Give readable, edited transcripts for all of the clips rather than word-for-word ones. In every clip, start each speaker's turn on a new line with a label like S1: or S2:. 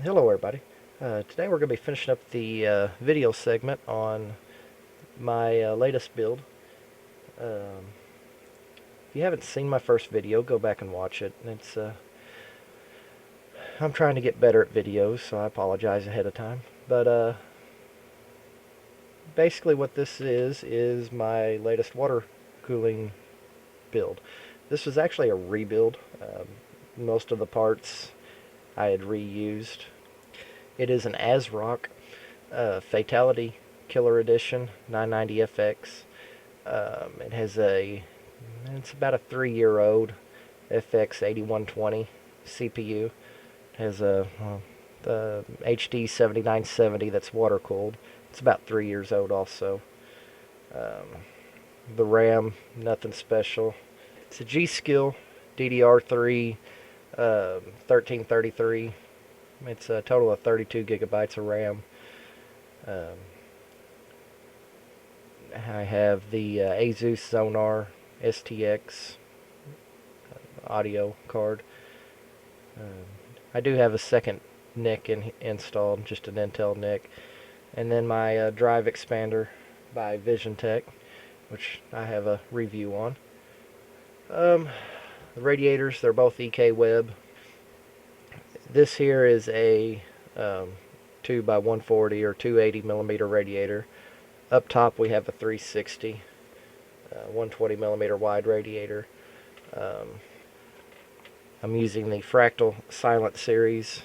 S1: Hello everybody. Today we're going to be finishing up the video segment on my latest build. Um, if you haven't seen my first video, go back and watch it. I'm trying to get better at videos, so I apologize ahead of time. But basically what this is my latest water cooling build. This was actually a rebuild. Most of the parts I had reused. It is an Asrock Fatality Killer Edition 990 FX. It's about a 3-year-old FX-8120 CPU. It has the HD 7970 that's water cooled. It's about 3 years old also. The RAM, nothing special. It's a Gskill DDR3 1333. It's a total of 32 gigabytes of RAM. I have the Asus Xonar STX audio card. I do have a second NIC installed, just an Intel NIC. And then my drive expander by VisionTech, which I have a review on. The radiators, they're both EK Web. This here is a 2x140 or 280 millimeter radiator. Up top we have a 360, 120 millimeter wide radiator. I'm using the Fractal Silent Series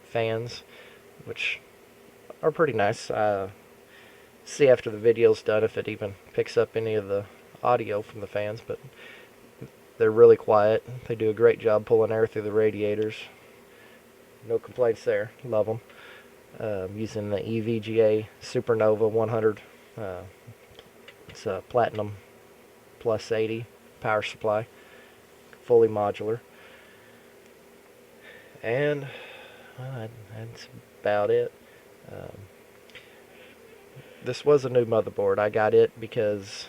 S1: fans, which are pretty nice. See after the video's done if it even picks up any of the audio from the fans, but they're really quiet. They do a great job pulling air through the radiators. No complaints there. Love them. Using the EVGA Supernova 100. It's a Platinum Plus 80 power supply. Fully modular. And that's about it. This was a new motherboard. I got it because,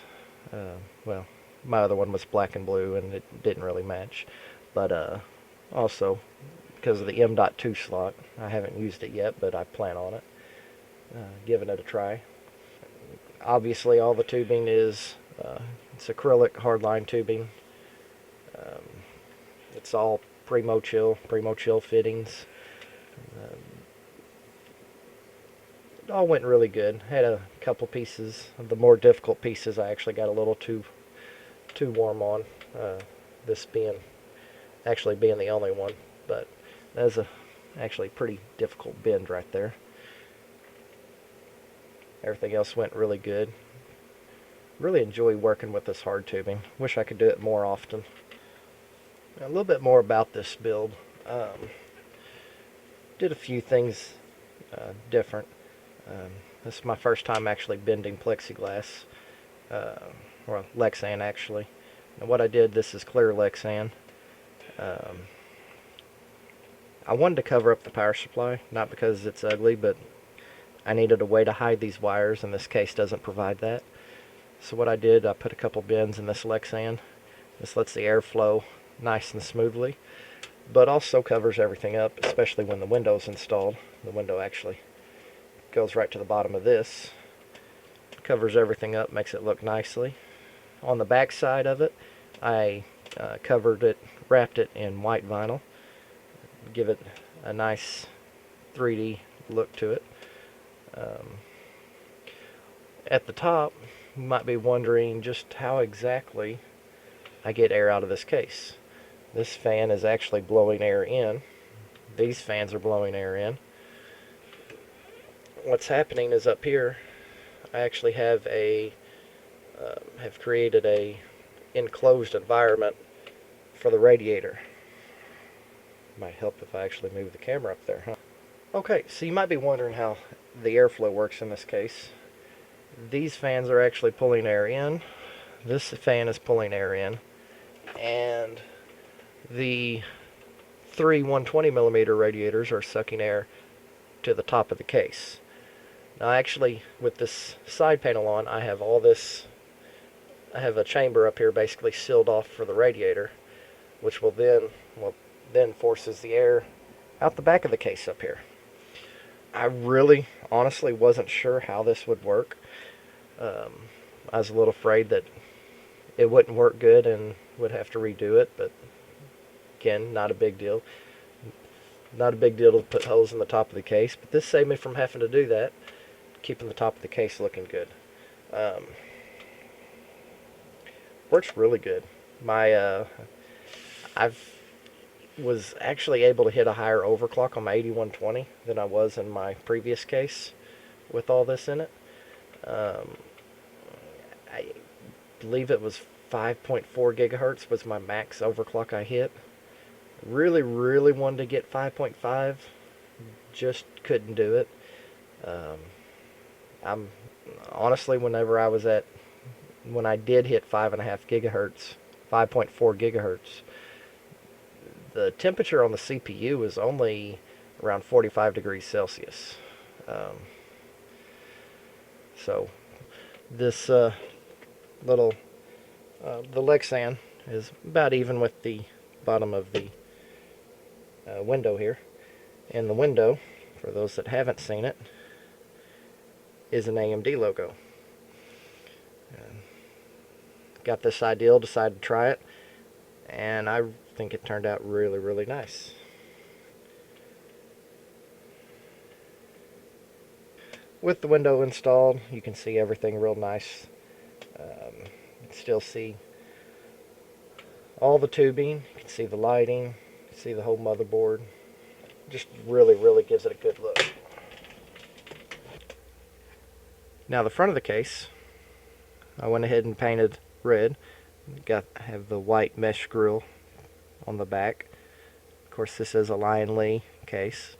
S1: well, my other one was black and blue and it didn't really match. But also because of the M.2 slot. I haven't used it yet, but I plan on it. Giving it a try. Obviously all the tubing is it's acrylic hardline tubing. It's all Primo Chill fittings. It all went really good. Had a couple pieces, the more difficult pieces I actually got a little too warm on. This being the only one, but that's actually pretty difficult bend right there. Everything else went really good. Really enjoy working with this hard tubing. Wish I could do it more often. A little bit more about this build. Did a few things different. This is my first time actually bending plexiglass, or Lexan actually. And what I did, this is clear Lexan. I wanted to cover up the power supply, not because it's ugly, but I needed a way to hide these wires, and this case doesn't provide that. So what I did, I put a couple bends in this Lexan. This lets the air flow nice and smoothly, but also covers everything up, especially when the window's installed. The window actually goes right to the bottom of this. Covers everything up, makes it look nicely. On the back side of it, I wrapped it in white vinyl. Give it a nice 3D look to it. At the top, you might be wondering just how exactly I get air out of this case. This fan is actually blowing air in. These fans are blowing air in. What's happening is up here, I actually have created a enclosed environment for the radiator. Might help if I actually move the camera up there, huh? Okay, so you might be wondering how the airflow works in this case. These fans are actually pulling air in. This fan is pulling air in. And the three 120 millimeter radiators are sucking air to the top of the case. Now actually, with this side panel on, I have a chamber up here basically sealed off for the radiator, which will then forces the air out the back of the case up here. I really, honestly wasn't sure how this would work. I was a little afraid that it wouldn't work good and would have to redo it, but again, not a big deal. Not a big deal to put holes in the top of the case, but this saved me from having to do that, keeping the top of the case looking good. Works really good. I've was actually able to hit a higher overclock on my 8120 than I was in my previous case with all this in it. I believe it was 5.4 gigahertz was my max overclock I hit. Really wanted to get 5.5, just couldn't do it. I'm honestly, when I did hit 5.5 gigahertz, 5.4 gigahertz, the temperature on the CPU was only around 45 degrees Celsius. So this the Lexan is about even with the bottom of the window here. And the window, for those that haven't seen it, is an AMD logo. Got this ideal, decided to try it, and I think it turned out really nice. With the window installed, you can see everything real nice. You can still see all the tubing, you can see the lighting, you can see the whole motherboard. Just really gives it a good look. Now the front of the case, I went ahead and painted red. Have the white mesh grill on the back. Of course, this is a Lian case.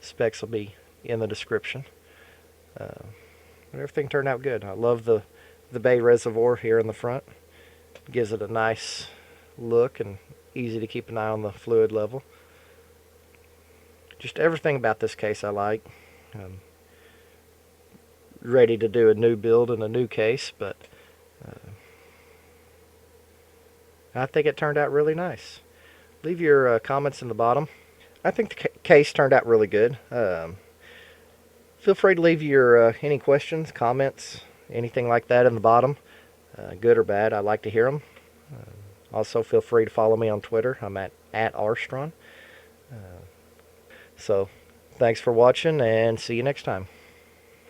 S1: Specs will be in the description. But everything turned out good. I love the bay reservoir here in the front. Gives it a nice look and easy to keep an eye on the fluid level. Just everything about this case I like. Ready to do a new build and a new case, but I think it turned out really nice. Leave your comments in the bottom. I think the case turned out really good. Feel free to leave your any questions, comments, anything like that in the bottom, good or bad. I like to hear them. Also, feel free to follow me on Twitter. I'm at Arstron. So, thanks for watching, and see you next time.